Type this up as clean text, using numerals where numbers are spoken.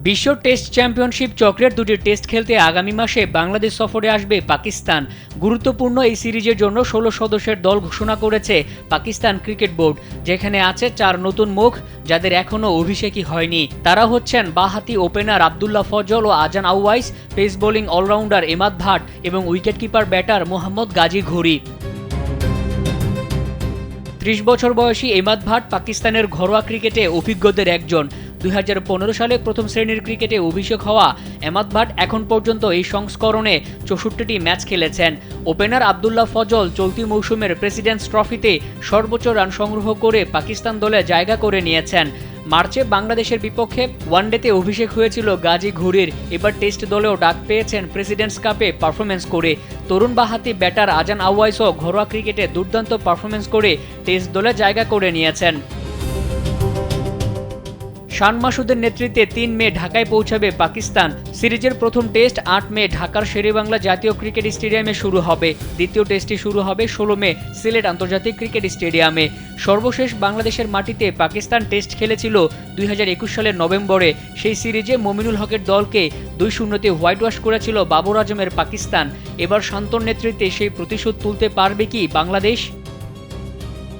বিশ্ব test championship চক্রের দুটি টেস্ট খেলতে আগামী মাসে বাংলাদেশ সফরে আসবে পাকিস্তান। গুরুত্বপূর্ণ এই সিরিজের জন্য ১৬ সদস্যের দল ঘোষণা করেছে পাকিস্তান ক্রিকেট বোর্ড, যেখানে আছে ৪ নতুন মুখ যাদের এখনও অভিষেকই হয়নি। তারা হচ্ছেন বাঁহাতি ওপেনার আবদুল্লাহ ফজল ও Azan Awais, pace bowling allrounder Imad Butt এবং উইকেটকিপার ব্যাটার মোহাম্মদ গাজী ঘুরি। ৩০ বছর বয়সী এমাদ ভাট পাকিস্তানের ঘরোয়া ক্রিকেটে অভিজ্ঞদের একজন। ২০১৫ সালে প্রথম শ্রেণীর ক্রিকেটে অভিষেক হওয়া এমাদ ভাট এখন পর্যন্ত এই সংস্করণে ৬৪টি ম্যাচ খেলেছেন। ওপেনার আবদুল্লাহ ফজল চলতি মৌসুমের প্রেসিডেন্টস ট্রফিতে সর্বোচ্চ রান সংগ্রহ করে পাকিস্তান দলে জায়গা করে নিয়েছেন। মার্চে বাংলাদেশের বিপক্ষে ওয়ানডেতে অভিষেক হয়েছিল গাজী ঘুরির। এবার টেস্ট দলেও ডাক পেয়েছেন প্রেসিডেন্টস কাপে পারফরমেন্স করে। তরুণ বাঁহাতি ব্যাটার আজান আউয়াইসও ঘরোয়া ক্রিকেটে দুর্দান্ত পারফরমেন্স করে টেস্ট দলে জায়গা করে নিয়েছেন। শান মাসুদের নেতৃত্বে ৩ মে ঢাকায় পৌঁছাবে পাকিস্তান। সিরিজের প্রথম টেস্ট ৮ মে ঢাকার শেরেবাংলা জাতীয় ক্রিকেট স্টেডিয়ামে শুরু হবে। দ্বিতীয় টেস্টটি শুরু হবে ১৬ মে সিলেট আন্তর্জাতিক ক্রিকেট স্টেডিয়ামে। সর্বশেষ বাংলাদেশের মাটিতে পাকিস্তান টেস্ট খেলেছিল ২০২১ সালের নভেম্বরে। সেই সিরিজে মমিনুল হকের দলকে ২-০তে হোয়াইট ওয়াশ করেছিল বাবর আজমের পাকিস্তান। এবার শান্তর নেতৃত্বে সেই প্রতিশোধ তুলতে পারবে কি বাংলাদেশ?